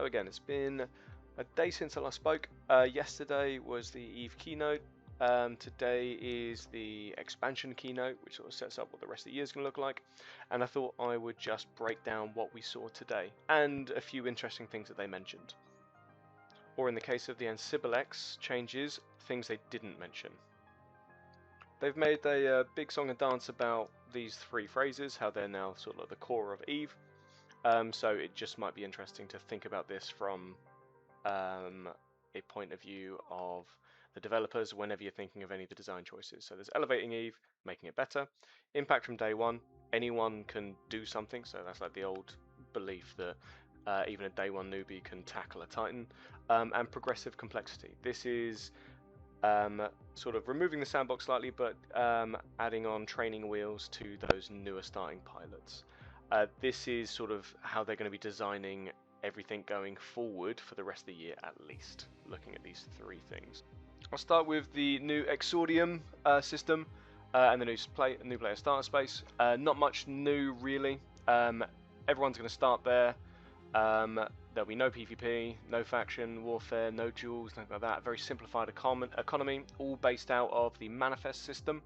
Hello again. It's been a day since I last spoke. Yesterday was the EVE keynote. Today is the expansion keynote, which sort of sets up what the rest of the year is going to look like. And I thought I would just break down what we saw today and a few interesting things that they mentioned. Or in the case of the Ansible changes, things they didn't mention. They've made a big song and dance about these three phrases, how they're now sort of the core of EVE. So it just might be interesting to think about this from a point of view of the developers whenever you're thinking of any of the design choices. So there's elevating EVE, making it better. Impact from day one, anyone can do something. So that's like the old belief that even a day one newbie can tackle a Titan. And progressive complexity. This is sort of removing the sandbox slightly, but adding on training wheels to those newer starting pilots. This is sort of how they're going to be designing everything going forward for the rest of the year, at least, looking at these three things. I'll start with the new Exordium system and the new player starter space. Not much new, really. Everyone's going to start there. There'll be no PvP, no faction warfare, no duels, nothing like that. A very simplified economy, all based out of the Manifest system.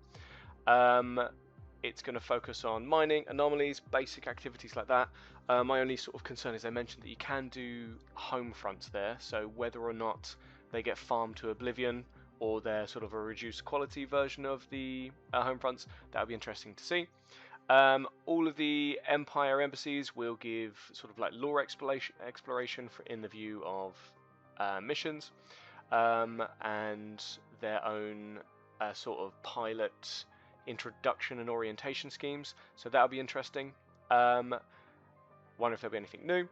It's going to focus on mining, anomalies, basic activities like that. My only sort of concern is they mentioned that you can do home fronts there, so whether or not they get farmed to oblivion or they're sort of a reduced quality version of the home fronts, that would be interesting to see. All of the Empire embassies will give sort of like lore exploration in the view of missions and their own sort of pilot introduction and orientation schemes, so that'll be interesting. Wonder if there'll be anything new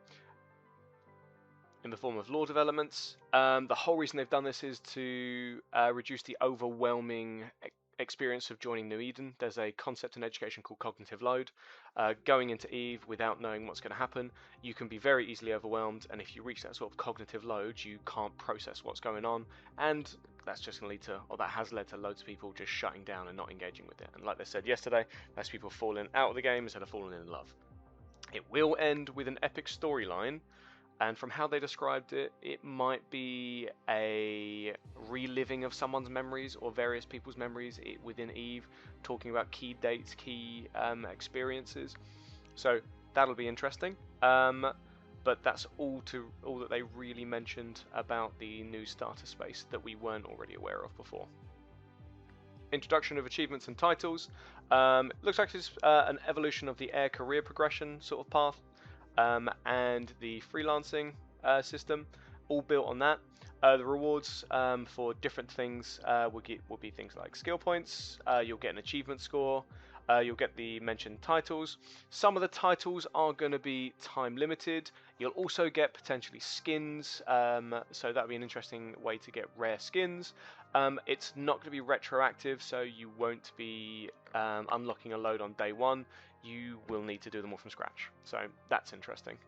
in the form of lore developments. The whole reason they've done this is to reduce the overwhelming experience of joining New Eden. There's a concept in education called cognitive load. Going into EVE without knowing what's going to happen, you can be very easily overwhelmed, and if you reach that sort of cognitive load, you can't process what's going on, and that's just going to lead to, or that has led to loads of people just shutting down and not engaging with it. And like they said yesterday, that's people falling out of the game instead of falling in love. It will end with an epic storyline, and from how they described it, it might be a reliving of someone's memories or various people's memories within EVE, talking about key dates, key experiences. So that'll be interesting. But that's all that they really mentioned about the new starter space that we weren't already aware of before. Introduction of achievements and titles. Looks like it's an evolution of the air career progression sort of path. And the freelancing system, all built on that. The rewards for different things will be things like skill points. You'll get an achievement score. You'll get the mentioned titles. Some of the titles are going to be time limited. You'll also get potentially skins, so that'll be an interesting way to get rare skins. It's not going to be retroactive, so you won't be unlocking a load on day one. You will need to do them all from scratch, so that's interesting.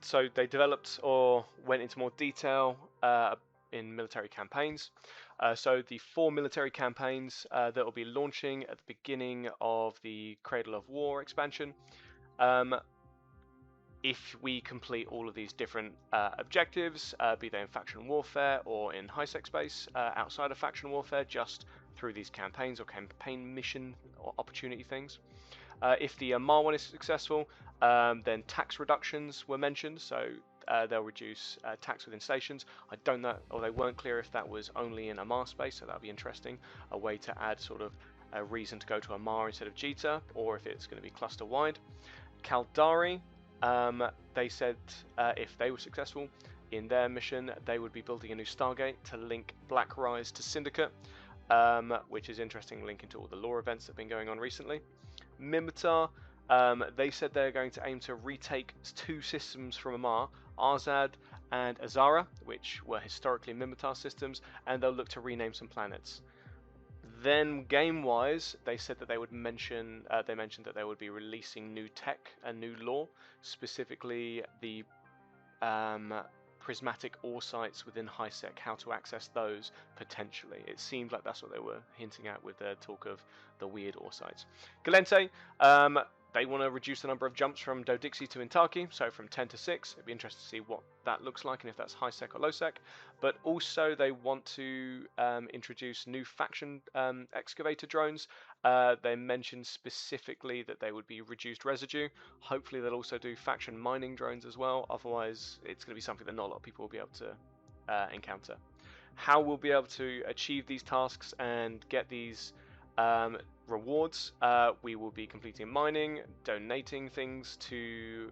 So they developed or went into more detail in military campaigns. So the 4 military campaigns that will be launching at the beginning of the Cradle of War expansion. If we complete all of these different objectives, be they in faction warfare or in high-sec space, outside of faction warfare, just through these campaigns or campaign mission or opportunity things. If the Amar one is successful, then tax reductions were mentioned, so they'll reduce tax within stations. I don't know, or they weren't clear if that was only in Amar space, so that'll be interesting. A way to add sort of a reason to go to Amar instead of Jita, or if it's going to be cluster-wide. Caldari, they said if they were successful in their mission, they would be building a new Stargate to link Black Rise to Syndicate, which is interesting, linking to all the lore events that have been going on recently. Mimitar, they said they're going to aim to retake 2 systems from Amar, Arzad and Azara, which were historically Mimitar systems, and they'll look to rename some planets. Then game-wise, they said that they would mention, they mentioned that they would be releasing new tech and new lore, specifically the prismatic ore sites within high-sec, how to access those potentially. It seemed like that's what they were hinting at with their talk of the weird ore sites. Galente, they want to reduce the number of jumps from Dodixie to Intaki, so from 10 to 6. It'd be interesting to see what that looks like and if that's high sec or low sec. But also they want to introduce new faction excavator drones. They mentioned specifically that they would be reduced residue. Hopefully they'll also do faction mining drones as well. Otherwise, it's going to be something that not a lot of people will be able to encounter. How we'll be able to achieve these tasks and get these rewards, we will be completing mining, donating things to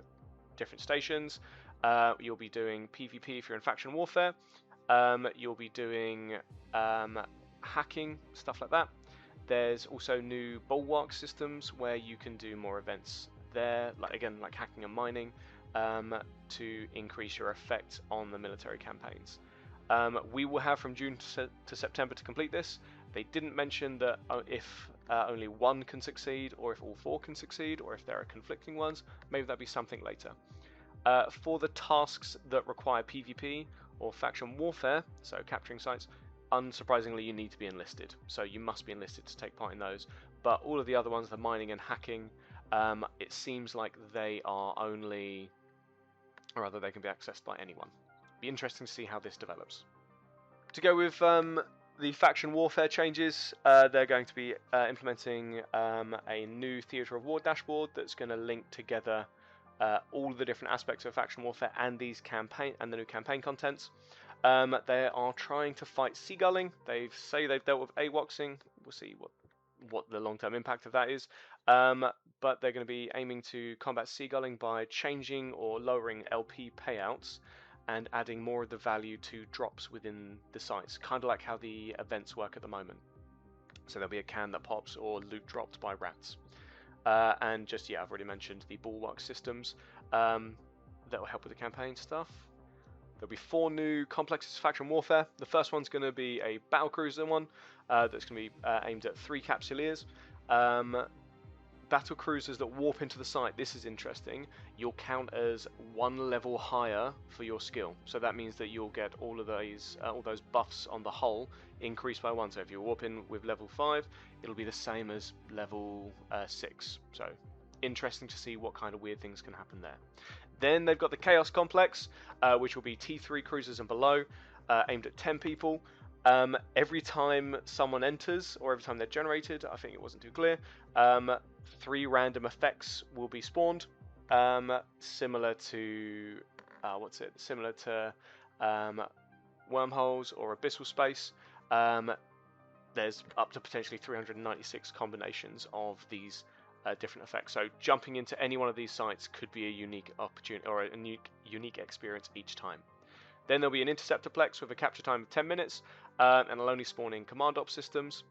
different stations. You'll be doing PvP if you're in faction warfare. You'll be doing hacking, stuff like that. There's also new bulwark systems where you can do more events there, like hacking and mining, to increase your effect on the military campaigns. We will have from June to September to complete this. They didn't mention that if only one can succeed, or if all 4 can succeed, or if there are conflicting ones. Maybe that'll be something later. For the tasks that require PvP or faction warfare, so capturing sites, unsurprisingly you need to be enlisted. So you must be enlisted to take part in those. But all of the other ones, the mining and hacking, it seems like they are only, or rather they can be accessed by anyone. Be interesting to see how this develops. To go with the faction warfare changes, they're going to be implementing a new Theatre of War dashboard that's going to link together all the different aspects of faction warfare and these campaign and the new campaign contents. They are trying to fight seagulling. They say they've dealt with AWOXing. We'll see what the long-term impact of that is. But they're going to be aiming to combat seagulling by changing or lowering LP payouts and adding more of the value to drops within the sites, kind of like how the events work at the moment. So there'll be a can that pops or loot dropped by rats. And just, I've already mentioned the bulwark systems that will help with the campaign stuff. There'll be 4 new complexes of faction warfare. The first one's going to be a battlecruiser one that's going to be aimed at 3 capsuleers. Battle cruisers that warp into the site. This is interesting. You'll count as 1 level higher for your skill. So that means that you'll get all those buffs on the hull increased by 1. So if you warp in with level 5, it'll be the same as level 6. So interesting to see what kind of weird things can happen there. Then they've got the Chaos Complex, which will be T3 cruisers and below, aimed at 10 people. Every time someone enters, or every time they're generated, I think it wasn't too clear, 3 random effects will be spawned, similar to wormholes or abyssal space. There's up to potentially 396 combinations of these different effects. So jumping into any one of these sites could be a unique opportunity or a unique experience each time. Then there'll be an interceptorplex with a capture time of 10 minutes, and it'll only spawn in command op systems.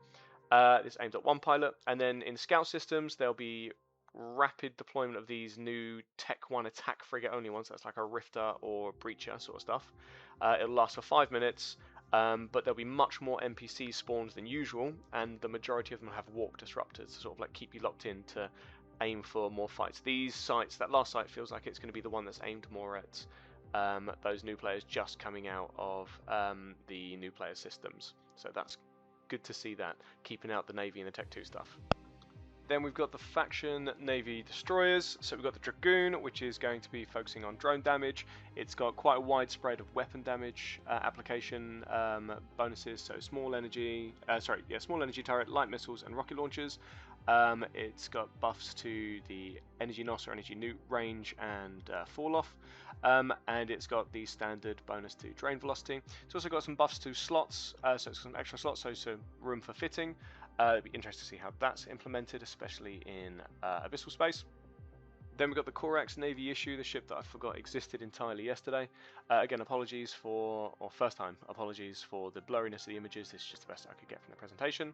It's aimed at 1 pilot, and then in scout systems there'll be rapid deployment of these new Tech 1 attack frigate only ones. That's like a Rifter or Breacher sort of stuff. It'll last for 5 minutes, but there'll be much more NPC spawns than usual, and the majority of them have walk disruptors to sort of like keep you locked in to aim for more fights. These sites, that last site feels like it's going to be the one that's aimed more at those new players just coming out of the new player systems. So that's good to see that, keeping out the Navy and the Tech 2 stuff. Then we've got the faction Navy destroyers. So we've got the Dragoon, which is going to be focusing on drone damage. It's got quite a wide spread of weapon damage application bonuses. So small energy turret, light missiles, and rocket launchers. It's got buffs to the energy NOS or energy nuke range and fall off. And it's got the standard bonus to drain velocity. It's also got some buffs to slots, so it's got some extra slots, so some room for fitting. It'd be interesting to see how that's implemented, especially in abyssal space. Then we've got the Corax Navy issue, the ship that I forgot existed entirely yesterday. Again, apologies for the blurriness of the images. This is just the best I could get from the presentation.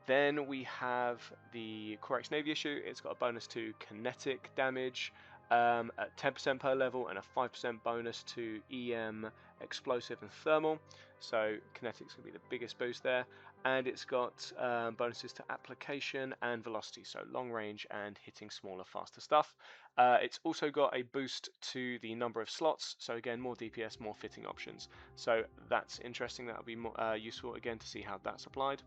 Then we have the Corax Navy issue. It's got a bonus to kinetic damage at 10% per level and a 5% bonus to EM, explosive, and thermal. So kinetic's going to be the biggest boost there. And it's got bonuses to application and velocity, so long range and hitting smaller, faster stuff. It's also got a boost to the number of slots, so again, more DPS, more fitting options. So that's interesting. That'll be more useful again to see how that's applied.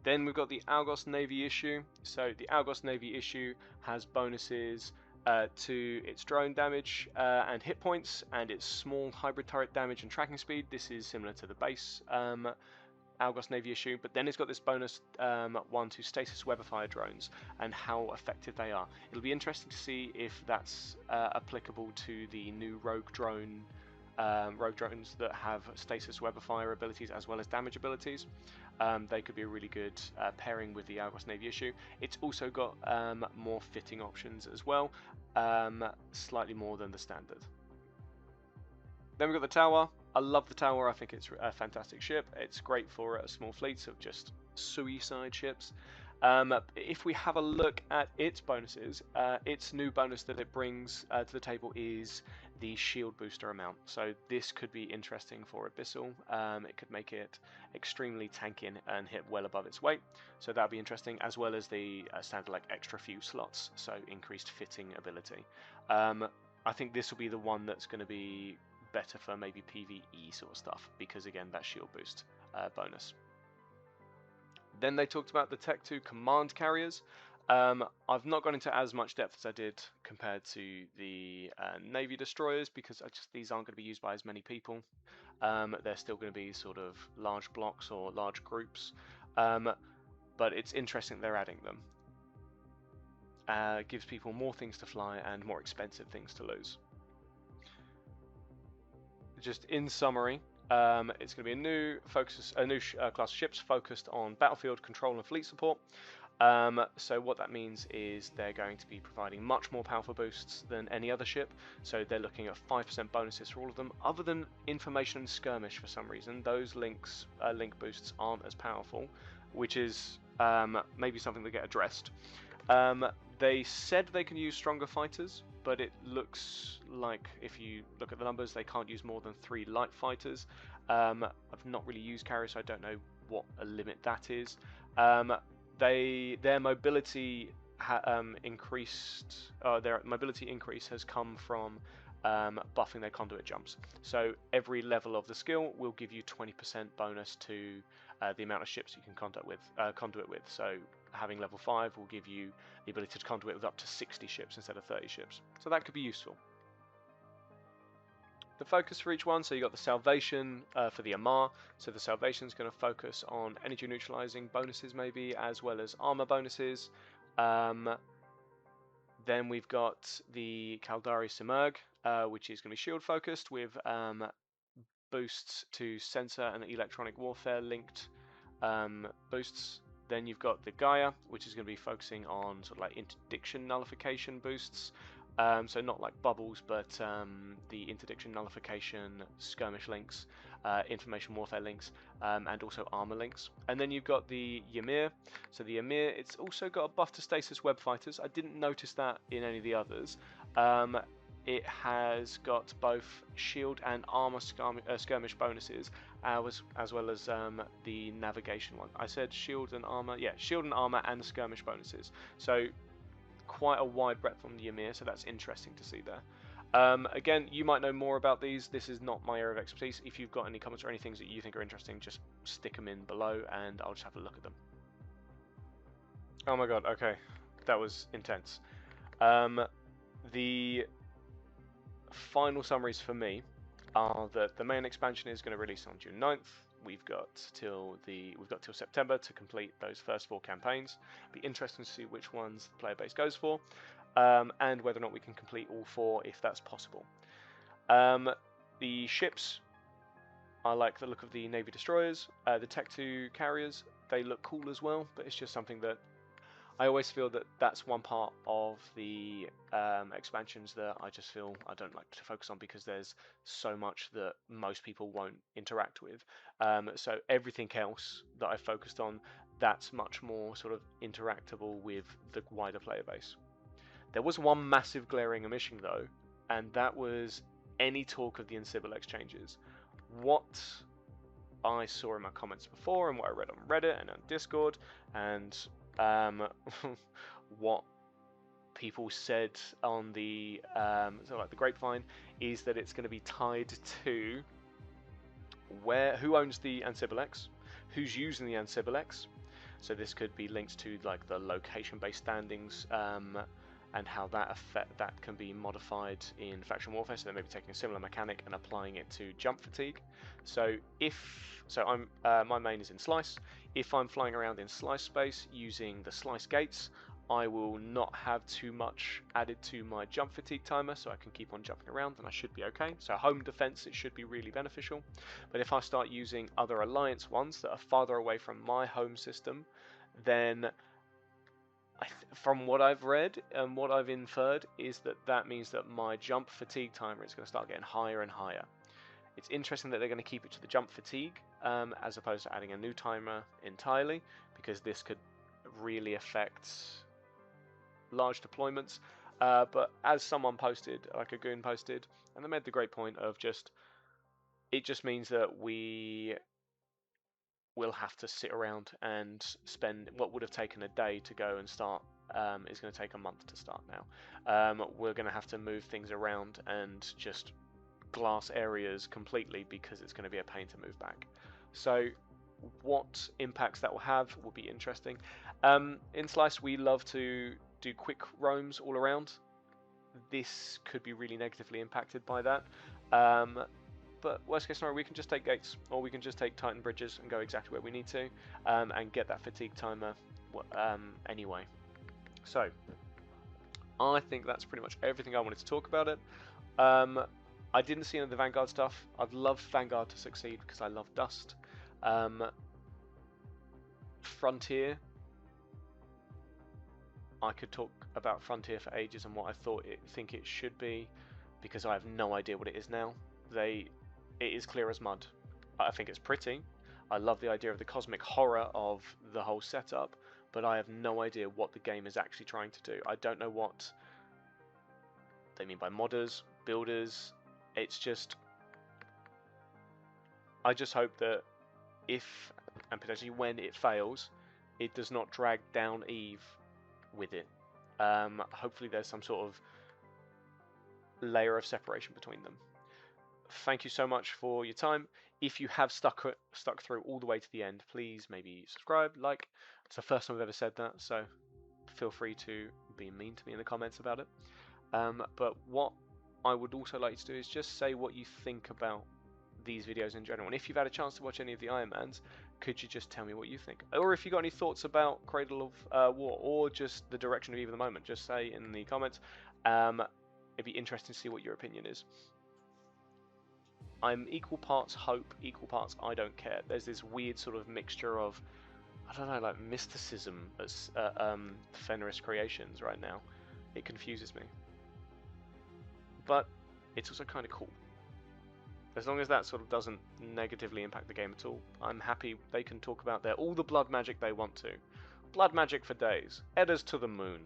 Then we've got the Algos Navy issue. So the Algos Navy issue has bonuses to its drone damage and hit points, and its small hybrid turret damage and tracking speed. This is similar to the base Algos Navy issue, but then it's got this bonus one to stasis webifier drones and how effective they are. It'll be interesting to see if that's applicable to the new rogue drones that have stasis webifier abilities as well as damage abilities. They could be a really good pairing with the Algos Navy issue. It's also got more fitting options as well, slightly more than the standard. Then we've got the Tower. I love the Tower. I think it's a fantastic ship. It's great for small fleets of just suicide ships. If we have a look at its bonuses, its new bonus that it brings to the table is the shield booster amount. So this could be interesting for Abyssal. It could make it extremely tanky and hit well above its weight. So that'll be interesting, as well as the standard like extra few slots, so increased fitting ability. I think this will be the one that's going to be better for maybe PvE sort of stuff, because again, that shield boost bonus. Then they talked about the Tech 2 command carriers. I've not gone into as much depth as I did compared to the Navy destroyers, because these aren't going to be used by as many people. They're still going to be sort of large blocks or large groups, but it's interesting that they're adding them. Gives people more things to fly and more expensive things to lose. Just in summary, it's going to be a new class of ships focused on battlefield control and fleet support. So what that means is they're going to be providing much more powerful boosts than any other ship. So they're looking at 5% bonuses for all of them, other than information and skirmish. For some reason, those link boosts aren't as powerful, which is maybe something that get addressed. They said they can use stronger fighters, but it looks like, if you look at the numbers, they can't use more than 3 light fighters. I've not really used carriers, so I don't know what a limit that is. Their mobility increase has come from buffing their conduit jumps. So every level of the skill will give you 20% bonus to the amount of ships you can conduit with. So having level 5 will give you the ability to conduit with up to 60 ships instead of 30 ships. So that could be useful. The focus for each one, so you got the Salvation for the Amar. So the Salvation is going to focus on energy neutralizing bonuses maybe, as well as armor bonuses. Then we've got the Caldari Simurg, which is going to be shield focused with boosts to sensor and electronic warfare linked boosts. Then you've got the Gaia, which is going to be focusing on sort of like interdiction nullification boosts. So not like bubbles, but the interdiction nullification skirmish links, information warfare links, and also armor links. And then you've got the Ymir. So the Ymir, it's also got a buff to stasis web fighters. I didn't notice that in any of the others. It has got both shield and armor skirmish bonuses, as well as the navigation one. I said shield and armor. Yeah, shield and armor and skirmish bonuses. So quite a wide breadth on the Ymir, so that's interesting to see there. Again, you might know more about these. This is not my area of expertise. If you've got any comments or any things that you think are interesting, just stick them in below and I'll just have a look at them. Oh my god, okay. That was intense. The final summaries for me are that the main expansion is going to release on June 9th. We've got till September to complete those first 4 campaigns. Be interesting to see which ones the player base goes for, and whether or not we can complete all 4 if that's possible. The ships, I like the look of the Navy destroyers. The Tech 2 carriers, they look cool as well, but it's just something that I always feel that that's one part of the expansions that I just feel I don't like to focus on, because there's so much that most people won't interact with. So everything else that I focused on, that's much more sort of interactable with the wider player base. There was one massive glaring omission though, and that was any talk of the Ancibal exchanges. What I saw in my comments before and what I read on Reddit and on Discord, and what people said on the sort of like the grapevine, is that it's going to be tied to who owns the Ancibal X, who's using the Ancibal X. So this could be linked to like the location-based standings, and how that can be modified in faction warfare. So they may be taking a similar mechanic and applying it to jump fatigue. So my main is in slice. If I'm flying around in slice space using the slice gates, I will not have too much added to my jump fatigue timer, so I can keep on jumping around and I should be okay. So home defense, it should be really beneficial. But if I start using other alliance ones that are farther away from my home system, then from what I've read and what I've inferred is that means that my jump fatigue timer is going to start getting higher and higher. It's interesting that they're going to keep it to the jump fatigue as opposed to adding a new timer entirely, because this could really affect large deployments. But as someone posted, like a goon posted, and they made the great point of it just means that we will have to sit around and spend what would have taken a day to go and start is going to take a month to start now. We're going to have to move things around and just glass areas completely because it's going to be a pain to move back. So what impacts that will have will be interesting. In Slice, we love to do quick roams all around. This could be really negatively impacted by that. But worst case scenario, we can just take gates, or we can just take Titan bridges and go exactly where we need to, and get that fatigue timer anyway. So I think that's pretty much everything I wanted to talk about it. I didn't see any of the Vanguard stuff. I'd love Vanguard to succeed because I love Dust. Frontier, I could talk about Frontier for ages and what I think it should be, because I have no idea what it is now. It is clear as mud. I think it's pretty. I love the idea of the cosmic horror of the whole setup, but I have no idea what the game is actually trying to do. I don't know what they mean by modders, builders. It's just, I just hope that if, and potentially when it fails, it does not drag down EVE with it. Hopefully there's some sort of layer of separation between them. Thank you so much for your time. If you have stuck through all the way to the end, please maybe subscribe, like. It's the first time I've ever said that, so feel free to be mean to me in the comments about it. But what I would also like to do is just say what you think about these videos in general. And if you've had a chance to watch any of the Iron Mans, could you just tell me what you think? Or if you got any thoughts about Cradle of War, or just the direction of EVE at the moment, just say in the comments. It'd be interesting to see what your opinion is. I'm equal parts hope, equal parts I don't care. There's this weird sort of mixture of, I don't know, like mysticism as Fenris Creations right now. It confuses me. But it's also kind of cool. As long as that sort of doesn't negatively impact the game at all, I'm happy they can talk about all the blood magic they want to. Blood magic for days. Eddas to the moon.